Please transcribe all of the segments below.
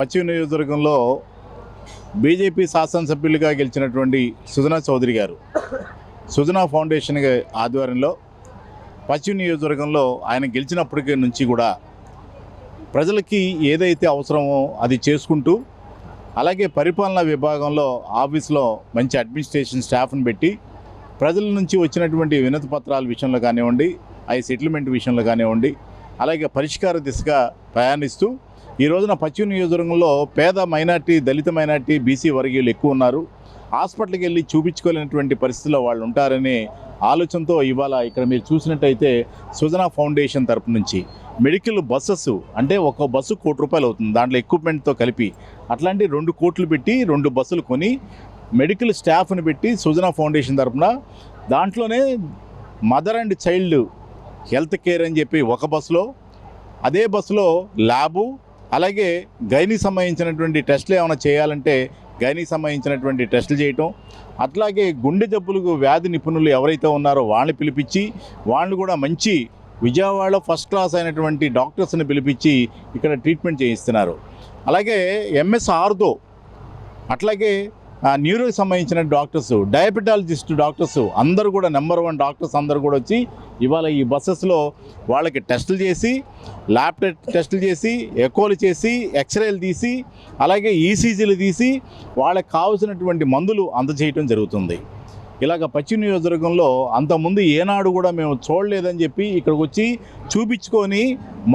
పశ్చిమ నియోజకవర్గంలో బీజేపీ శాసనసభ్యులుగా గెలిచినటువంటి సుజనా చౌదరి గారు సుజనా ఫౌండేషన్ ఆధ్వర్యంలో పశ్చిమ నియోజకవర్గంలో ఆయన గెలిచినప్పటికీ నుంచి కూడా ప్రజలకి ఏదైతే అవసరమో అది చేసుకుంటూ అలాగే పరిపాలనా విభాగంలో ఆఫీస్లో మంచి అడ్మినిస్ట్రేషన్ స్టాఫ్ని పెట్టి ప్రజల నుంచి వచ్చినటువంటి వినతి పత్రాల విషయంలో కానివ్వండి అవి సెటిల్మెంట్ విషయంలో కానివ్వండి అలాగే పరిష్కార దిశగా ప్రయాణిస్తూ ఈ రోజున పశ్చిమ నియోజకవర్గంలో పేద మైనార్టీ దళిత మైనార్టీ బీసీ వర్గీయులు ఎక్కువ ఉన్నారు. హాస్పిటల్కి వెళ్ళి చూపించుకోలేనటువంటి పరిస్థితుల్లో వాళ్ళు ఉంటారనే ఆలోచనతో ఇవాళ ఇక్కడ మీరు చూసినట్టయితే సుజనా ఫౌండేషన్ తరపు నుంచి మెడికల్ బస్సెస్ అంటే ఒక బస్సు ₹1,00,00,000 అవుతుంది, దాంట్లో ఎక్విప్మెంట్తో కలిపి అట్లాంటి 2 కోట్లు పెట్టి 2 బస్సులు కొని మెడికల్ స్టాఫ్ని పెట్టి సుజనా ఫౌండేషన్ తరపున దాంట్లోనే mother and child health care అని చెప్పి ఒక బస్సులో, అదే బస్సులో ల్యాబు అలాగే గైనీకి సంబంధించినటువంటి టెస్టులు ఏమైనా చేయాలంటే గైనీకి సంబంధించినటువంటి టెస్టులు చేయటం, అట్లాగే గుండె జబ్బులకు వ్యాధి నిపుణులు ఎవరైతే ఉన్నారో వాళ్ళని పిలిపించి వాళ్ళు కూడా మంచి విజయవాడలో ఫస్ట్ క్లాస్ అయినటువంటి డాక్టర్స్ని పిలిపించి ఇక్కడ ట్రీట్మెంట్ చేయిస్తున్నారు. అలాగే ఎంఎస్ ఆర్దో అట్లాగే న్యూరోకి సంబంధించిన డాక్టర్స్, డయాబెటాలజిస్ట్ డాక్టర్స్ అందరూ కూడా నెంబర్ 1 డాక్టర్స్ అందరూ కూడా వచ్చి ఇవాళ ఈ బస్సెస్లో వాళ్ళకి టెస్టులు చేసి ల్యాబ్ టెస్టులు చేసి ఎకోలు చేసి ఎక్స్రేలు తీసి అలాగే ఈసీజీలు తీసి వాళ్ళకి కావాల్సినటువంటి మందులు అందజేయటం జరుగుతుంది. ఇలాగ పశ్చిమ నియోజకవర్గంలో అంతకుముందు ఏనాడు కూడా మేము చూడలేదని చెప్పి ఇక్కడికి వచ్చి చూపించుకొని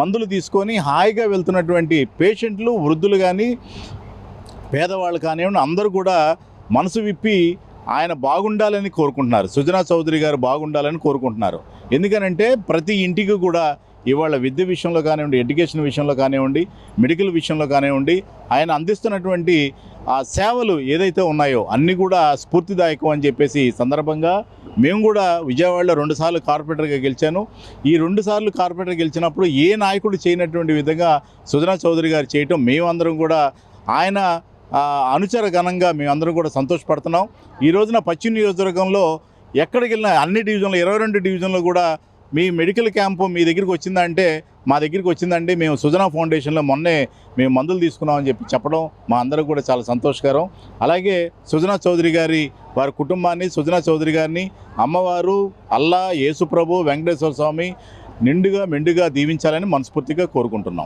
మందులు తీసుకొని హాయిగా వెళ్తున్నటువంటి పేషెంట్లు వృద్ధులు కానీ పేదవాళ్ళు కానివ్వండి అందరూ కూడా మనసు విప్పి ఆయన బాగుండాలని కోరుకుంటున్నారు. సుజనా చౌదరి గారు బాగుండాలని కోరుకుంటున్నారు. ఎందుకనంటే ప్రతి ఇంటికి కూడా ఇవాళ విద్య విషయంలో కానివ్వండి, ఎడ్యుకేషన్ విషయంలో కానివ్వండి, మెడికల్ విషయంలో కానివ్వండి ఆయన అందిస్తున్నటువంటి ఆ సేవలు ఏదైతే ఉన్నాయో అన్నీ కూడా స్ఫూర్తిదాయకం అని చెప్పేసి సందర్భంగా మేము కూడా విజయవాడలో 2 సార్లు కార్పొరేటర్గా గెలిచాను. ఈ 2 సార్లు కార్పొరేటర్ గెలిచినప్పుడు ఏ నాయకుడు చేయనటువంటి విధంగా సుజనా చౌదరి గారు చేయటం మేమందరం కూడా ఆయన అనుచర ఘనంగా మేమందరం కూడా సంతోషపడుతున్నాం. ఈ రోజున పశ్చిమ నియోజకవర్గంలో ఎక్కడికి వెళ్ళినా అన్ని డివిజన్లు 22 డివిజన్లు కూడా మీ మెడికల్ క్యాంపు మీ దగ్గరికి వచ్చిందంటే మా దగ్గరికి వచ్చిందంటే మేము సుజనా ఫౌండేషన్లో మొన్నే మేము మందులు తీసుకున్నామని చెప్పడం మా అందరూ కూడా చాలా సంతోషకరం. అలాగే సుజనా చౌదరి గారి వారి కుటుంబాన్ని, సుజనా చౌదరి గారిని అమ్మవారు అల్లా యేసుప్రభు వెంకటేశ్వర స్వామి నిండుగా మెండుగా దీవించాలని మనస్ఫూర్తిగా కోరుకుంటున్నాం.